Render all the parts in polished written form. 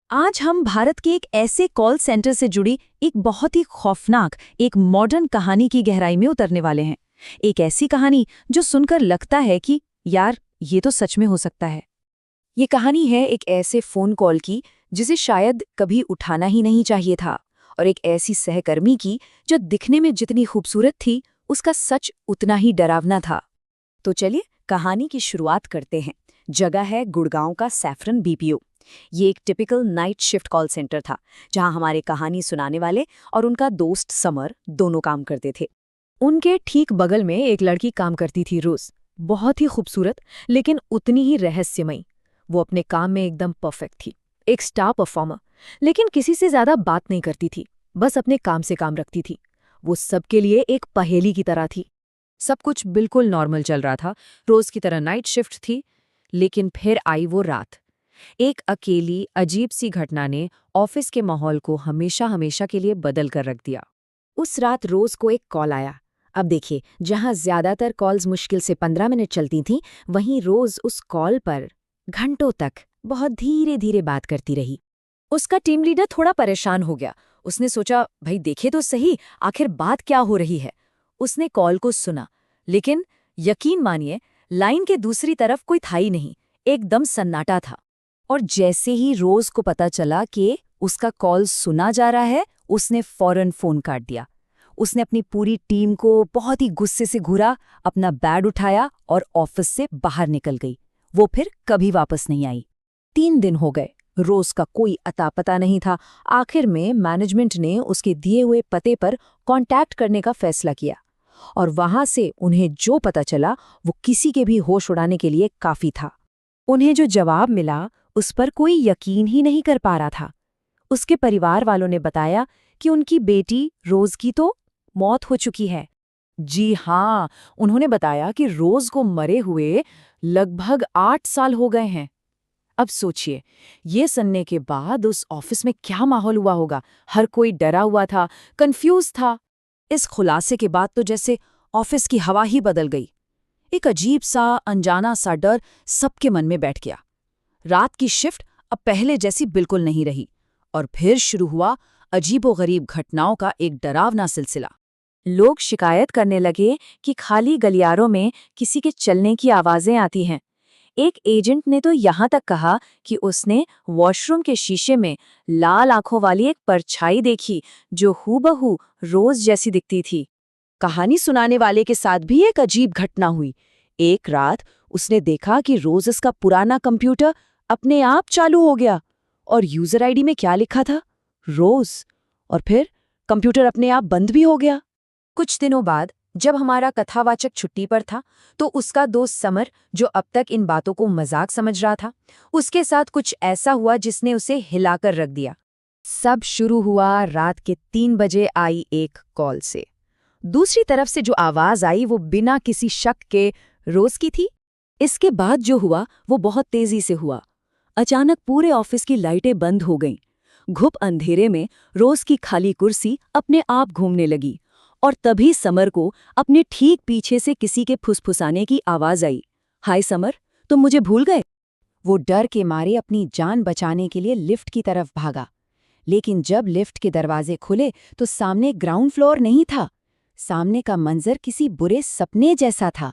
आज हम भारत के एक ऐसे कॉल सेंटर से जुड़ी एक बहुत ही खौफनाक, एक मॉडर्न कहानी की गहराई में उतरने वाले हैं। एक ऐसी कहानी जो सुनकर लगता है कि यार, ये तो सच में हो सकता है। ये कहानी है एक ऐसे फोन कॉल की जिसे शायद कभी उठाना ही नहीं चाहिए था, और एक ऐसी सहकर्मी की जो दिखने में जितनी खूबसूरत थी, उसका सच उतना ही डरावना था। तो चलिए कहानी की शुरुआत करते हैं। जगह है गुड़गांव का सैफरन बीपीओ। ये एक typical night shift call centre था, जहां हमारे कहानी सुनाने वाले और उनका दोस्त समर दोनों काम करते थे। उनके ठीक बगल में एक लड़की काम करती थी, रोज। बहुत ही खूबसूरत, लेकिन उतनी ही रहस्यमयी। वो अपने काम में एकदम परफेक्ट थी, एक स्टार परफॉर्मर, लेकिन किसी से ज्यादा बात नहीं करती थी, बस अपने काम से काम रखती थी। वो सबके लिए एक पहेली की तरह थी। सब कुछ बिल्कुल नॉर्मल चल रहा था, रोज की तरह नाइट शिफ्ट थी। लेकिन फिर आई वो रात। एक अकेली अजीब सी घटना ने ऑफिस के माहौल को हमेशा हमेशा के लिए बदल कर रख दिया। उस रात रोज को एक कॉल आया। अब देखिए, जहां ज्यादातर कॉल्स मुश्किल से 15 मिनट चलती थीं, वहीं रोज उस कॉल पर घंटों तक बहुत धीरे धीरे बात करती रही। उसका टीम लीडर थोड़ा परेशान हो गया। उसने सोचा, भाई देखे तो सही, आखिर बात क्या हो रही है। उसने कॉल को सुना, लेकिन यकीन मानिए, लाइन के दूसरी तरफ कोई था ही नहीं। एकदम सन्नाटा था। और जैसे ही रोज को पता चला कि उसका कॉल सुना जा रहा है, उसने फौरन फोन काट दिया। उसने अपनी पूरी टीम को बहुत ही गुस्से से घूरा, अपना बैग उठाया और ऑफिस से बाहर निकल गई। वो फिर कभी वापस नहीं आई। 3 दिन हो गए, रोज का कोई अता पता नहीं था। आखिर में मैनेजमेंट ने उसके दिए हुए पते पर कांटेक्ट करने का फैसला किया, और वहां से उन्हें जो पता चला वो किसी के भी होश उड़ाने के लिए काफी था। उन्हें जो जवाब मिला, उस पर कोई यकीन ही नहीं कर पा रहा था। उसके परिवार वालों ने बताया कि उनकी बेटी रोज की तो मौत हो चुकी है। जी हाँ, उन्होंने बताया कि रोज को मरे हुए लगभग 8 साल हो गए हैं। अब सोचिए, ये सुनने के बाद उस ऑफिस में क्या माहौल हुआ होगा। हर कोई डरा हुआ था, कंफ्यूज था। इस खुलासे के बाद तो जैसे ऑफिस की हवा ही बदल गई। एक अजीब सा, अनजाना सा डर सबके मन में बैठ गया। रात की शिफ्ट अब पहले जैसी बिल्कुल नहीं रही, और फिर शुरू हुआ अजीबोगरीब घटनाओं का एक डरावना सिलसिला। लोग शिकायत करने लगे कि खाली गलियारों में किसी के चलने की आवाजें आती हैं। एक एजेंट ने तो यहाँ तक कहा कि उसने वॉशरूम के शीशे में लाल आंखों वाली एक परछाई देखी, जो हूबहू रोज जैसी दिखती थी। कहानी सुनाने वाले के साथ भी एक अजीब घटना हुई। एक रात उसने देखा कि रोज का पुराना कंप्यूटर अपने आप चालू हो गया, और यूजर आईडी में क्या लिखा था, रोज। और फिर कंप्यूटर अपने आप बंद भी हो गया। कुछ दिनों बाद जब हमारा कथावाचक छुट्टी पर था, तो उसका दोस्त समर, जो अब तक इन बातों को मजाक समझ रहा था, उसके साथ कुछ ऐसा हुआ जिसने उसे हिलाकर रख दिया। सब शुरू हुआ रात के 3 बजे आई एक कॉल से। दूसरी तरफ से जो आवाज आई वो बिना किसी शक के रोज की थी। इसके बाद जो हुआ वो बहुत तेजी से हुआ। अचानक पूरे ऑफिस की लाइटें बंद हो गईं। घुप अंधेरे में रोज की खाली कुर्सी अपने आप घूमने लगी, और तभी समर को अपने ठीक पीछे से किसी के फुसफुसाने की आवाज आई। हाय समर, तुम मुझे भूल गए? वो डर के मारे अपनी जान बचाने के लिए लिफ्ट की तरफ भागा। लेकिन जब लिफ्ट के दरवाजे खुले तो सामने ग्राउंड फ्लोर नहीं था। सामने का मंजर किसी बुरे सपने जैसा था।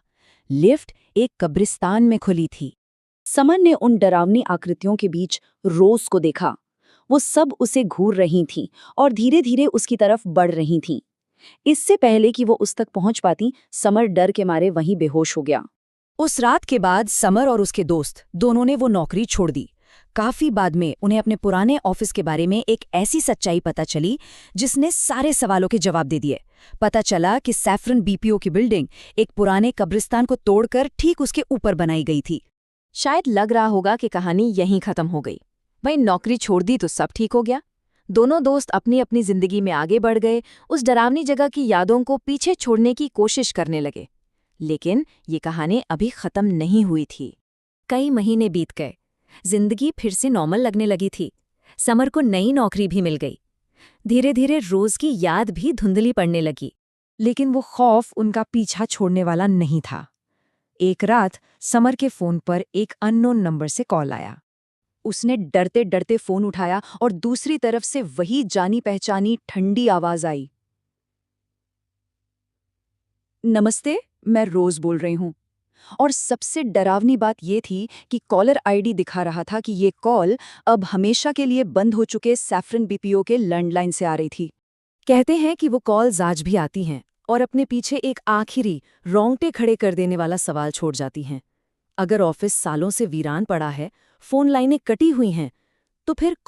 लिफ्ट एक कब्रिस्तान में खुली थी। समर ने उन डरावनी आकृतियों के बीच रोज को देखा। वो सब उसे घूर रही थीं और धीरे धीरे उसकी तरफ बढ़ रही थीं। इससे पहले कि वो उस तक पहुंच पाती, समर डर के मारे वहीं बेहोश हो गया। उस रात के बाद समर और उसके दोस्त दोनों ने वो नौकरी छोड़ दी। काफी बाद में उन्हें अपने पुराने ऑफिस के बारे में एक ऐसी सच्चाई पता चली जिसने सारे सवालों के जवाब दे दिए। पता चला कि सैफरन बीपीओ की बिल्डिंग एक पुराने कब्रिस्तान को तोड़कर ठीक उसके ऊपर बनाई गई थी। शायद लग रहा होगा कि कहानी यहीं खत्म हो गई। भाई नौकरी छोड़ दी तो सब ठीक हो गया। दोनों दोस्त अपनी अपनी जिंदगी में आगे बढ़ गए, उस डरावनी जगह की यादों को पीछे छोड़ने की कोशिश करने लगे। लेकिन ये कहानी अभी खत्म नहीं हुई थी। कई महीने बीत गए, जिंदगी फिर से नॉर्मल लगने लगी थी। समर को नई नौकरी भी मिल गई। धीरे धीरे रोज की याद भी धुंधली पड़ने लगी। लेकिन वो खौफ उनका पीछा छोड़ने वाला नहीं था। एक रात समर के फोन पर एक अननोन नंबर से कॉल आया। उसने डरते डरते फोन उठाया और दूसरी तरफ से वही जानी पहचानी ठंडी आवाज आई। नमस्ते, मैं रोज बोल रही हूँ। और सबसे डरावनी बात ये थी कि कॉलर आईडी दिखा रहा था कि ये कॉल अब हमेशा के लिए बंद हो चुके सैफरन बीपीओ के लैंडलाइन से आ रही थी। कहते हैं कि वो कॉल्स आज भी आती हैं और अपने पीछे एक आखिरी रोंगटे खड़े कर देने वाला सवाल छोड़ जाती हैं। अगर ऑफिस सालों से वीरान पड़ा है, फोन लाइनें कटी हुई हैं, तो फिर